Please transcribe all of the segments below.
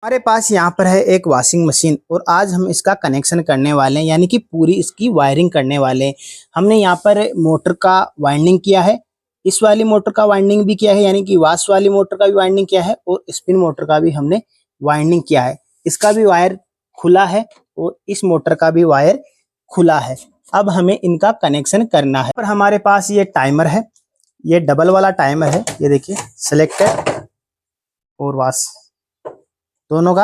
हमारे पास यहाँ पर है एक वॉशिंग मशीन और आज हम इसका कनेक्शन करने वाले हैं, यानी कि पूरी इसकी वायरिंग करने वाले हैं। हमने यहाँ पर मोटर का वाइंडिंग किया है, इस वाली मोटर का वाइंडिंग भी किया है, यानी कि वाश वाली मोटर का भी वाइंडिंग किया है और स्पिन मोटर का भी हमने वाइंडिंग किया है। इसका भी वायर खुला है और इस मोटर का भी वायर खुला है। अब हमें इनका कनेक्शन करना है। पर हमारे पास ये टाइमर है, ये डबल वाला टाइमर है, ये देखिए सेलेक्टर और वाश दोनों का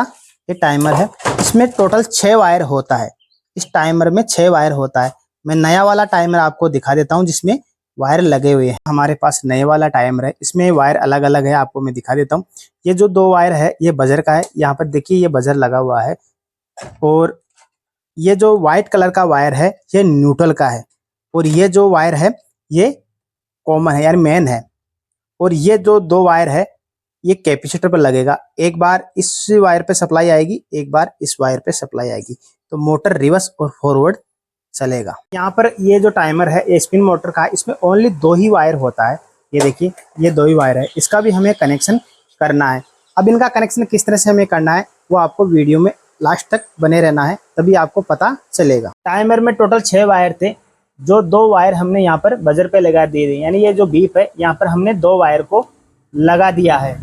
ये टाइमर है। इसमें टोटल 6 वायर होता है, इस टाइमर में 6 वायर होता है। मैं नया वाला टाइमर आपको दिखा देता हूँ जिसमें वायर लगे हुए हैं। हमारे पास नए वाला टाइमर है, इसमें वायर अलग अलग है, आपको मैं दिखा देता हूँ। ये जो 2 वायर है ये बजर का है, यहाँ पर देखिए ये बजर लगा हुआ है। और ये जो व्हाइट कलर का वायर है ये न्यूट्रल का है और ये जो वायर है ये कॉमन है यानी मेन है। और ये जो 2 वायर है ये कैपेसिटर पर लगेगा, एक बार इस वायर पे सप्लाई आएगी, एक बार इस वायर पे सप्लाई आएगी, तो मोटर रिवर्स और फॉरवर्ड चलेगा। यहाँ पर ये जो टाइमर है ये स्पिन मोटर का है, इसमें ओनली 2 ही वायर होता है। ये देखिए ये 2 ही वायर है, इसका भी हमें कनेक्शन करना है। अब इनका कनेक्शन किस तरह से हमें करना है वो आपको वीडियो में लास्ट तक बने रहना है, तभी आपको पता चलेगा। टाइमर में टोटल 6 वायर थे, जो 2 वायर हमने यहाँ पर बजर पे लगा दिए थे, यानी ये जो बीप है यहाँ पर हमने 2 वायर को लगा दिया है।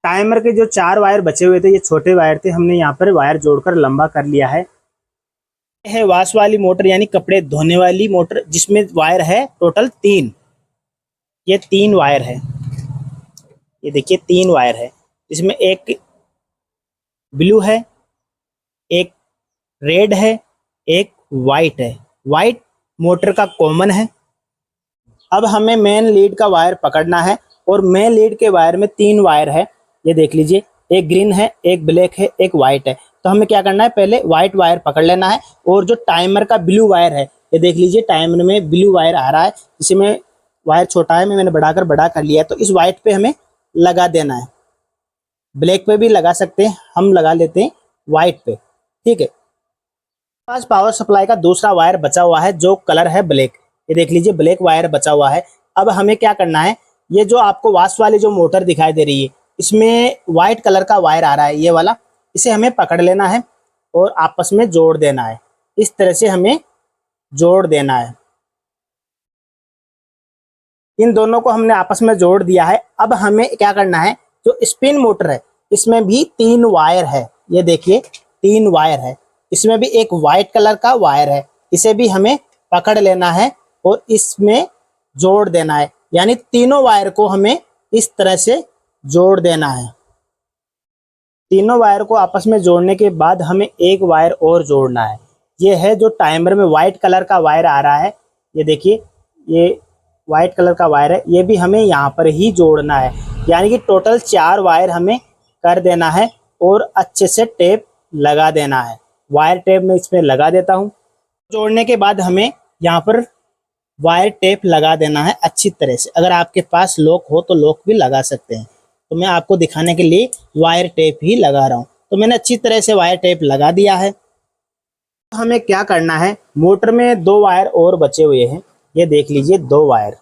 टाइमर के जो 4 वायर बचे हुए थे ये छोटे वायर थे, हमने यहाँ पर वायर जोड़कर लंबा कर लिया है। यह है वाश वाली मोटर यानी कपड़े धोने वाली मोटर, जिसमें वायर है टोटल 3। ये 3 वायर है, ये देखिए 3 वायर है, इसमें एक ब्लू है, एक रेड है, एक वाइट है। वाइट मोटर का कॉमन है। अब हमें मेन लीड का वायर पकड़ना है और मेन लीड के वायर में 3 वायर है, ये देख लीजिए, एक ग्रीन है, एक ब्लैक है, एक वाइट है। तो हमें क्या करना है, पहले वाइट वायर पकड़ लेना है और जो टाइमर का ब्लू वायर है ये देख लीजिए, टाइमर में ब्लू वायर आ रहा है, इसमें वायर छोटा है, मैंने बड़ा कर लिया है, तो इस वाइट पे हमें लगा देना है। ब्लैक पे भी लगा सकते हैं, हम लगा लेते हैं वाइट पे, ठीक है। पास पावर सप्लाई का दूसरा वायर बचा हुआ है जो कलर है ब्लैक, ये देख लीजिए ब्लैक वायर बचा हुआ है। अब हमें क्या करना है, ये जो आपको वाश वाली जो मोटर दिखाई दे रही है इसमें व्हाइट कलर का वायर आ रहा है ये वाला, इसे हमें पकड़ लेना है और आपस में जोड़ देना है। इस तरह से हमें जोड़ देना है। इन दोनों को हमने आपस में जोड़ दिया है। अब हमें क्या करना है, जो स्पिन मोटर है इसमें भी 3 वायर है, ये देखिए 3 वायर है, इसमें भी एक वाइट कलर का वायर है, इसे भी हमें पकड़ लेना है और इसमें जोड़ देना है। यानी तीनों वायर को हमें इस तरह से जोड़ देना है। तीनों वायर को आपस में जोड़ने के बाद हमें एक वायर और जोड़ना है। ये है जो टाइमर में व्हाइट कलर का वायर आ रहा है, ये देखिए ये व्हाइट कलर का वायर है, ये भी हमें यहाँ पर ही जोड़ना है। यानी कि टोटल 4 वायर हमें कर देना है और अच्छे से टेप लगा देना है। वायर टेप मैं इसमें लगा देता हूँ। जोड़ने के बाद हमें यहाँ पर वायर टेप लगा देना है अच्छी तरह से। अगर आपके पास लॉक हो तो लॉक भी लगा सकते हैं, तो मैं आपको दिखाने के लिए वायर टेप ही लगा रहा हूँ। तो मैंने अच्छी तरह से वायर टेप लगा दिया है। तो हमें क्या करना है, मोटर में 2 वायर और बचे हुए हैं, ये देख लीजिए 2 वायर,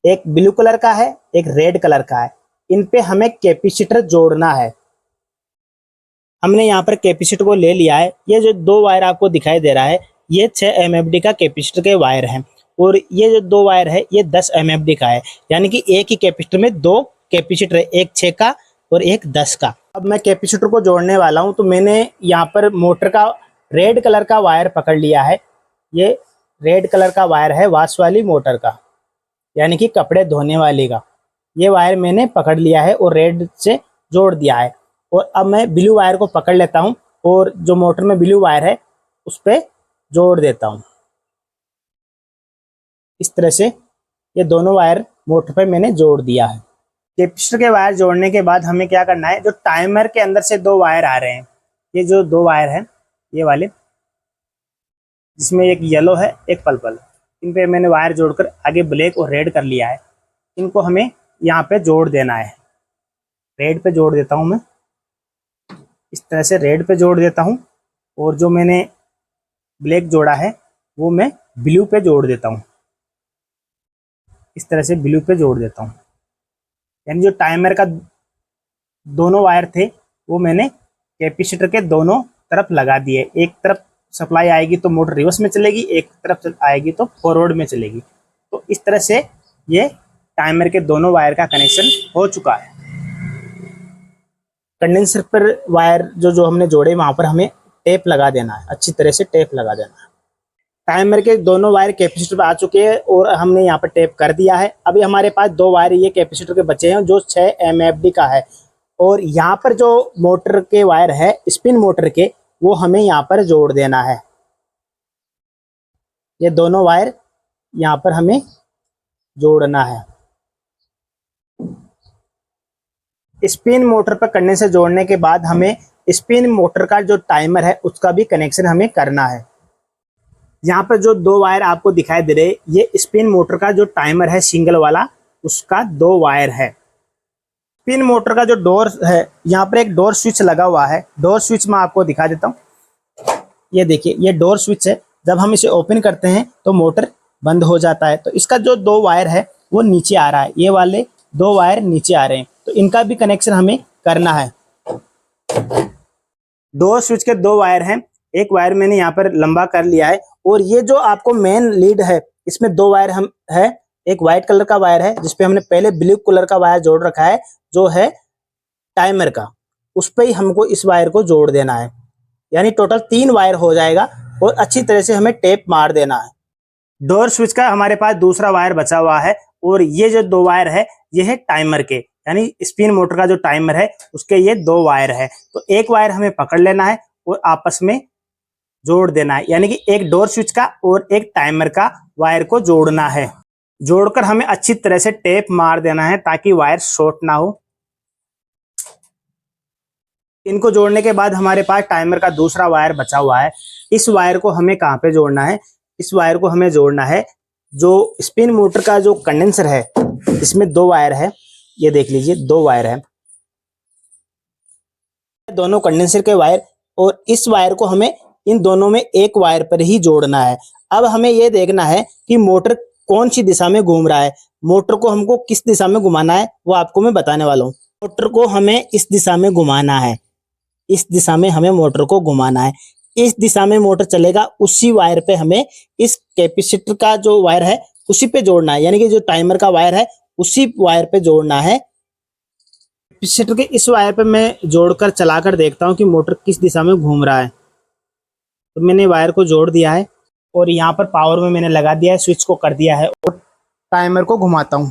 एक ब्लू कलर का है, एक रेड कलर का है। इन पे हमें कैपेसिटर जोड़ना है। हमने यहाँ पर कैपेसिटर को ले लिया है। ये जो 2 वायर आपको दिखाई दे रहा है ये 6 MFD का कैपेसिटर के वायर हैं और ये जो 2 वायर है ये 10 MFD का है। यानी कि एक ही कैपेसिटर में 2 कैपेसिटर है, एक 6 का और एक 10 का। अब मैं कैपेसिटर को जोड़ने वाला हूँ, तो मैंने यहाँ पर मोटर का रेड कलर का वायर पकड़ लिया है। ये रेड कलर का वायर है वाश वाली मोटर का, यानी कि कपड़े धोने वाली का। ये वायर मैंने पकड़ लिया है और रेड से जोड़ दिया है। और अब मैं ब्लू वायर को पकड़ लेता हूँ और जो मोटर में ब्लू वायर है उस पर जोड़ देता हूँ। इस तरह से ये दोनों वायर मोटर पर मैंने जोड़ दिया है। कैपेसिटर के वायर जोड़ने के बाद हमें क्या करना है, जो टाइमर के अंदर से 2 वायर आ रहे हैं, ये जो 2 वायर हैं ये वाले, जिसमें एक येलो है एक पर्पल, इन पे मैंने वायर जोड़कर आगे ब्लैक और रेड कर लिया है। इनको हमें यहाँ पे जोड़ देना है। रेड पे जोड़ देता हूँ मैं, इस तरह से रेड पे जोड़ देता हूँ और जो मैंने ब्लैक जोड़ा है वो मैं ब्लू पे जोड़ देता हूँ। इस तरह से ब्लू पे जोड़ देता हूँ। यानी जो टाइमर का दोनों वायर थे वो मैंने कैपेसिटर के दोनों तरफ लगा दिए। एक तरफ सप्लाई आएगी तो मोटर रिवर्स में चलेगी, एक तरफ आएगी तो फॉरवर्ड में चलेगी। तो इस तरह से ये टाइमर के दोनों वायर का कनेक्शन हो चुका है। कंडेंसर पर वायर जो हमने जोड़े वहां पर हमें टेप लगा देना है, अच्छी तरह से टेप लगा देना है। टाइमर के दोनों वायर कैपेसिटर पे आ चुके हैं और हमने यहाँ पर टेप कर दिया है। अभी हमारे पास 2 वायर ये कैपेसिटर के बचे हैं जो 6 MFD का है, और यहाँ पर जो मोटर के वायर है स्पिन मोटर के, वो हमें यहाँ पर जोड़ देना है। ये दोनों वायर यहाँ पर हमें जोड़ना है। स्पिन मोटर पर करने से जोड़ने के बाद हमें स्पिन मोटर का जो टाइमर है उसका भी कनेक्शन हमें करना है। यहाँ पर जो 2 वायर आपको दिखाई दे रहे, ये स्पिन मोटर का जो टाइमर है सिंगल वाला, उसका 2 वायर है। स्पिन मोटर का जो डोर है, यहाँ पर एक डोर स्विच लगा हुआ है। डोर स्विच मैं आपको दिखा देता हूँ। ये देखिए, ये डोर स्विच है। जब हम इसे ओपन करते हैं तो मोटर बंद हो जाता है। तो इसका जो 2 वायर है वो नीचे आ रहा है, ये वाले 2 वायर नीचे आ रहे हैं, तो इनका भी कनेक्शन हमें करना है। डोर स्विच के 2 वायर हैं, एक वायर मैंने यहाँ पर लंबा कर लिया है, और ये जो आपको मेन लीड है इसमें 2 वायर हम है। एक व्हाइट कलर का वायर है जिसपे हमने पहले ब्लू कलर का वायर जोड़ रखा है जो है टाइमर का, उस पर ही हमको इस वायर को जोड़ देना है। यानी टोटल 3 वायर हो जाएगा, और अच्छी तरह से हमें टेप मार देना है। डोर स्विच का हमारे पास दूसरा वायर बचा हुआ है, और ये जो 2 वायर है ये है टाइमर के, यानी स्पिन मोटर का जो टाइमर है उसके ये 2 वायर है। तो एक वायर हमें पकड़ लेना है और आपस में जोड़ देना है, यानी कि एक डोर स्विच का और एक टाइमर का वायर को जोड़ना है। जोड़कर हमें अच्छी तरह से टेप मार देना है ताकि वायर शॉर्ट ना हो। इनको जोड़ने के बाद हमारे पास टाइमर का दूसरा वायर बचा हुआ है। इस वायर को हमें कहाँ पे जोड़ना है? इस वायर को हमें जोड़ना है जो स्पिन मोटर का जो कंडेंसर है, इसमें 2 वायर है। ये देख लीजिए, 2 वायर है, दोनों कंडेंसर के वायर, और इस वायर को हमें इन दोनों में एक वायर पर ही जोड़ना है। अब हमें यह देखना है कि मोटर कौन सी दिशा में घूम रहा है। मोटर को हमको किस दिशा में घुमाना है वो आपको मैं बताने वाला हूँ। मोटर को हमें इस दिशा में घुमाना है, इस दिशा में हमें मोटर को घुमाना है। इस दिशा में मोटर चलेगा, उसी वायर पे हमें इस कैपेसिटर का जो वायर है उसी पे जोड़ना है, यानी कि जो टाइमर का वायर है उसी वायर पे जोड़ना है। कैपेसिटर के इस वायर पे मैं जोड़कर चलाकर देखता हूँ कि मोटर किस दिशा में घूम रहा है। तो मैंने वायर को जोड़ दिया है और यहाँ पर पावर में मैंने लगा दिया है, स्विच को कर दिया है, और टाइमर को घुमाता हूँ।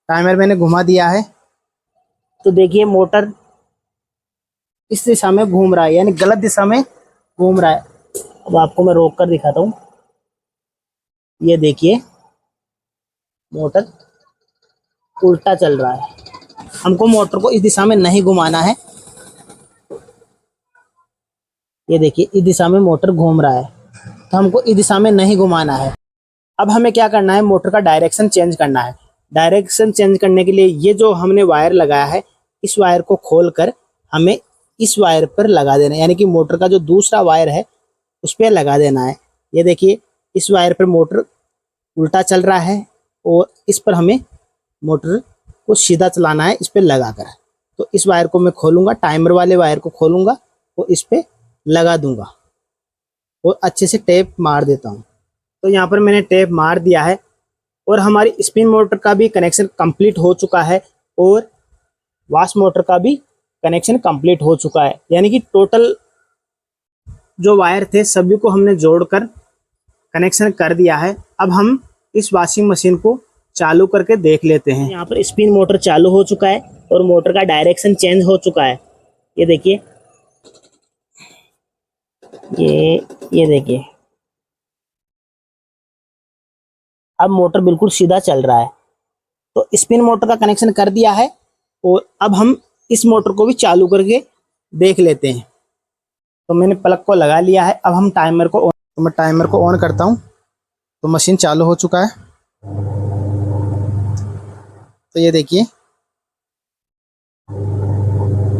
टाइमर मैंने घुमा दिया है, तो देखिए मोटर इस दिशा में घूम रहा है, यानी गलत दिशा में घूम रहा है। अब आपको मैं रोक कर दिखाता हूँ। ये देखिए मोटर उल्टा चल रहा है। हमको मोटर को इस दिशा में नहीं घुमाना है। ये देखिए इस दिशा में मोटर घूम रहा है, तो हमको इस दिशा में नहीं घुमाना है। अब हमें क्या करना है, मोटर का डायरेक्शन चेंज करना है। डायरेक्शन चेंज करने के लिए ये जो हमने वायर लगाया है, इस वायर को खोलकर हमें इस वायर पर लगा देना है, यानी कि मोटर का जो दूसरा वायर है उस पर लगा देना है। ये देखिए इस वायर पर मोटर उल्टा चल रहा है, और इस पर हमें मोटर को सीधा चलाना है इस पर लगाकर। तो इस वायर को मैं खोलूंगा, टाइमर वाले वायर को खोलूंगा और इस पर लगा दूंगा और अच्छे से टेप मार देता हूँ। तो यहाँ पर मैंने टेप मार दिया है, और हमारी स्पिन मोटर का भी कनेक्शन कंप्लीट हो चुका है, और वाश मोटर का भी कनेक्शन कंप्लीट हो चुका है। यानी कि टोटल जो वायर थे सभी को हमने जोड़कर कनेक्शन कर दिया है। अब हम इस वॉशिंग मशीन को चालू करके देख लेते हैं। यहाँ पर स्पिन मोटर चालू हो चुका है और मोटर का डायरेक्शन चेंज हो चुका है। ये देखिए, ये देखिए अब मोटर बिल्कुल सीधा चल रहा है। तो स्पिन मोटर का कनेक्शन कर दिया है, और अब हम इस मोटर को भी चालू करके देख लेते हैं। तो मैंने प्लग को लगा लिया है। अब हम टाइमर को मैं टाइमर को ऑन करता हूँ, तो मशीन चालू हो चुका है। तो ये देखिए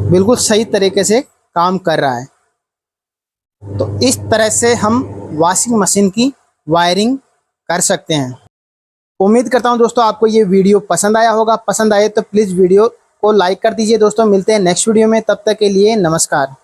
बिल्कुल सही तरीके से काम कर रहा है। तो इस तरह से हम वॉशिंग मशीन की वायरिंग कर सकते हैं। उम्मीद करता हूं दोस्तों आपको ये वीडियो पसंद आया होगा। पसंद आए तो प्लीज़ वीडियो को लाइक कर दीजिए दोस्तों। मिलते हैं नेक्स्ट वीडियो में, तब तक के लिए नमस्कार।